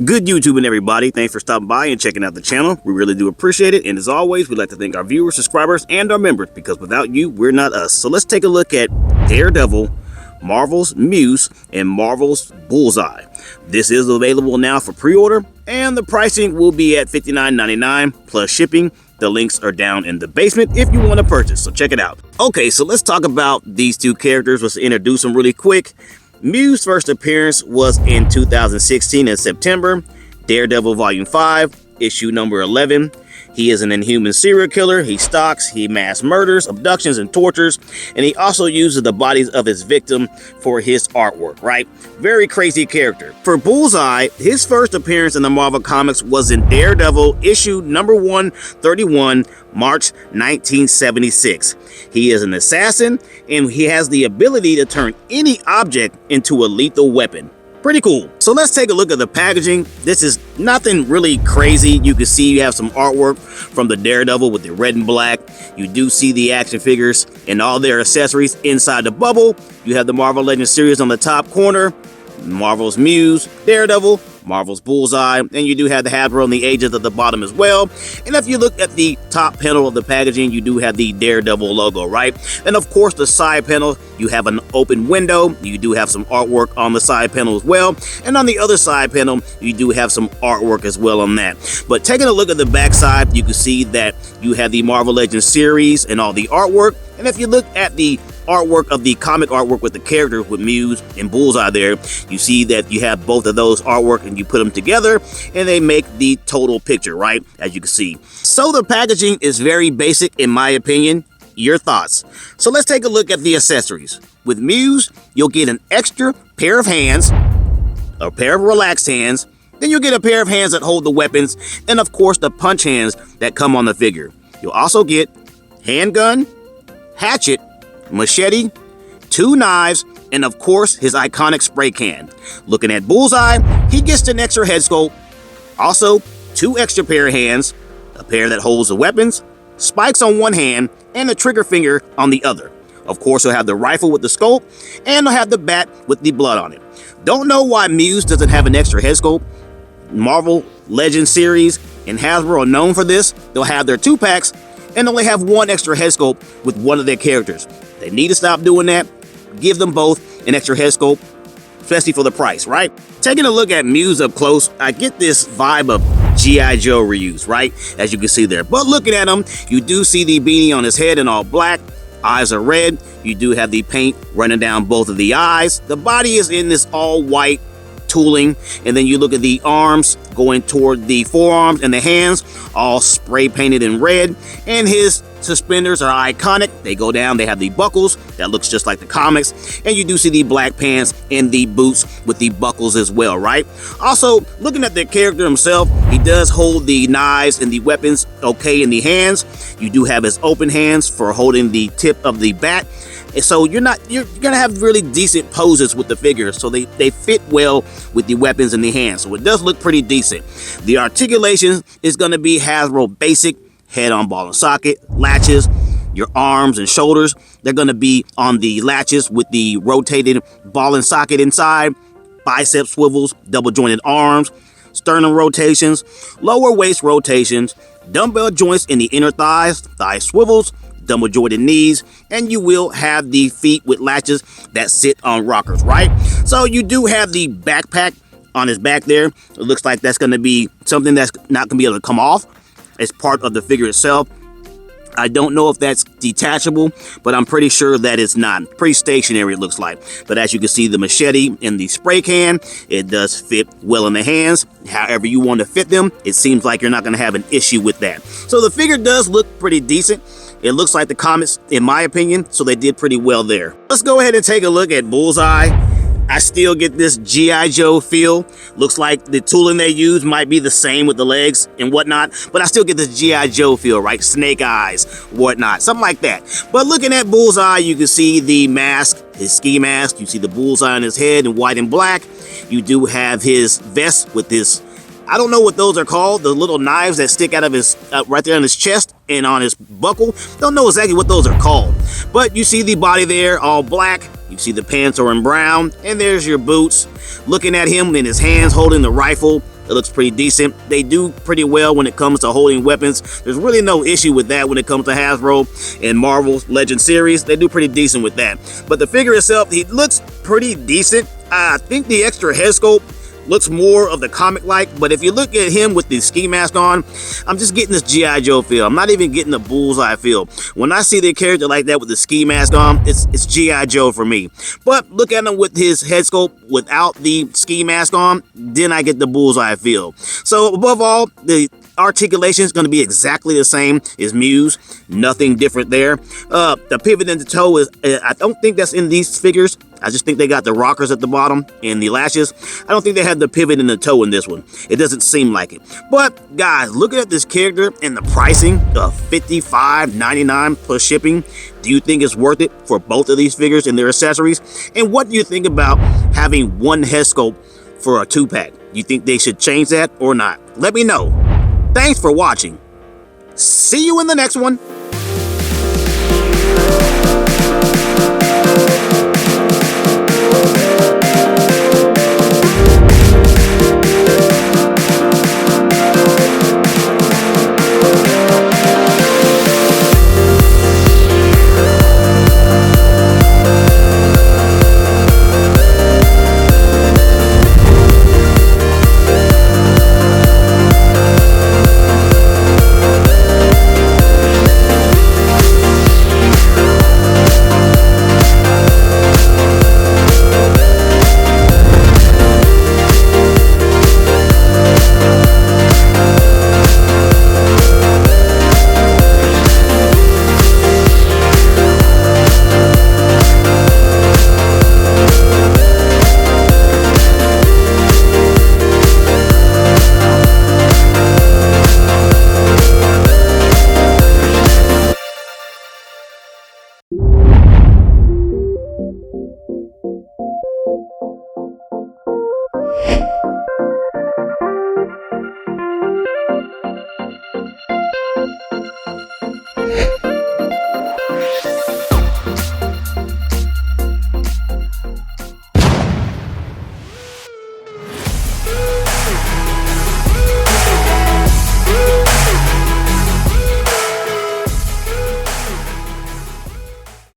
Good YouTube and everybody, thanks for stopping by and checking out the channel. We really do appreciate it, and as always, we'd like to thank our viewers, subscribers, and our members, because without you, we're not us. So let's take a look at Daredevil, Marvel's Muse, and Marvel's Bullseye. This is available now for pre-order, and the pricing will be at $59.99 plus shipping. The links are down in the basement if you want to purchase, so check it out. Okay, so let's talk about these two characters. Let's introduce them really quick. Muse's first appearance was in 2016 in September, Daredevil Volume 5, issue number 11. He is an inhuman serial killer. He stalks, he mass murders, abductions, and tortures, and he also uses the bodies of his victim for his artwork, right? Very crazy character. For Bullseye, his first appearance in the Marvel Comics was in Daredevil issue number 131, March 1976. He is an assassin, and he has the ability to turn any object into a lethal weapon. Pretty cool. So let's take a look at the packaging. This is nothing really crazy. You can see you have some artwork from the Daredevil with the red and black. You do see the action figures and all their accessories inside the bubble. You have the Marvel Legends series on the top corner, Marvel's Muse, Daredevil, Marvel's Bullseye, and you do have the Hasbro and the agents at the bottom as well. And if you look at the top panel of the packaging, you do have the Daredevil logo, right? And of course, the side panel, you have an open window. You do have some artwork on the side panel as well. And on the other side panel, you do have some artwork as well on that. But taking a look at the back side, you can see that you have the Marvel Legends series and all the artwork. And if you look at the artwork of the comic artwork with the characters with Muse and Bullseye there, you see that you have both of those artwork and you put them together and they make the total picture, right? As you can see. So the packaging is very basic in my opinion. Your thoughts? So let's take a look at the accessories. With Muse, you'll get an extra pair of hands, a pair of relaxed hands, then you'll get a pair of hands that hold the weapons, and of course the punch hands that come on the figure. You'll also get handgun, hatchet, machete, 2 knives, and of course his iconic spray can. Looking at Bullseye, he gets an extra head sculpt, also 2 extra pair of hands, a pair that holds the weapons, spikes on one hand, and a trigger finger on the other. Of course, he'll have the rifle with the scope, and he'll have the bat with the blood on it. Don't know why Muse doesn't have an extra head sculpt. Marvel Legends series and Hasbro are known for this. They'll have their 2-packs and only have 1 extra head sculpt with one of their characters. They need to stop doing that. Give them both an extra head sculpt, especially for the price, right? Taking a look at Muse up close, I get this vibe of G.I. Joe reuse, right? As you can see there. But looking at him, you do see the beanie on his head in all black. Eyes are red. You do have the paint running down both of the eyes. The body is in this all white tooling, and then you look at the arms going toward the forearms and the hands, all spray painted in red, and his suspenders are iconic. They go down, they have the buckles that looks just like the comics, and you do see the black pants and the boots with the buckles as well, right? Also, looking at the character himself, he does hold the knives and the weapons okay in the hands. You do have his open hands for holding the tip of the bat. And so you're gonna have really decent poses with the figures, so they fit well with the weapons in the hands. So it does look pretty decent. The articulation is gonna be Hasbro basic, head on ball and socket, latches, your arms and shoulders. They're gonna be on the latches with the rotated ball and socket inside, bicep swivels, double jointed arms, sternum rotations, lower waist rotations, dumbbell joints in the inner thighs, thigh swivels, double jointed knees, and you will have the feet with latches that sit on rockers, right? So you do have the backpack on his back there. It looks like that's going to be something that's not going to be able to come off as part of the figure itself. I don't know if that's detachable, but I'm pretty sure that it's not. Pretty stationary it looks like. But as you can see, the machete and the spray can, it does fit well in the hands. However you want to fit them, it seems like you're not going to have an issue with that. So the figure does look pretty decent. It looks like the comics, in my opinion, so they did pretty well there. Let's go ahead and take a look at Bullseye. I still get this G.I. Joe feel. Looks like the tooling they use might be the same with the legs and whatnot, but I still get this G.I. Joe feel, right? Snake eyes, whatnot, something like that. But looking at Bullseye, you can see the mask, his ski mask. You see the bullseye on his head in white and black. You do have his vest with his, I don't know what those are called, the little knives that stick out of his, right there on his chest and on his buckle. Don't know exactly what those are called. But you see the body there, all black. You see the pants are in brown, and there's your boots. Looking at him in his hands holding the rifle, it looks pretty decent. They do pretty well when it comes to holding weapons. There's really no issue with that when it comes to Hasbro and Marvel's Legend series. They do pretty decent with that. But the figure itself, he looks pretty decent. I think the extra head sculpt looks more of the comic-like, but if you look at him with the ski mask on, I'm just getting this G.I. Joe feel. I'm not even getting the Bullseye feel. When I see the character like that with the ski mask on, it's G.I. Joe for me. But look at him with his head sculpt without the ski mask on, then I get the Bullseye feel. So above all, the articulation is going to be exactly the same as Muse. Nothing different there. The pivot in the toe is, I don't think that's in these figures. I just think they got the rockers at the bottom and the lashes. I don't think they had the pivot in the toe in this one. It doesn't seem like it. But guys, looking at this character and the pricing of $55.99 plus shipping, do you think it's worth it for both of these figures and their accessories? And what do you think about having one head sculpt for a 2-pack? You think they should change that or not? Let me know. Thanks for watching. See you in the next one.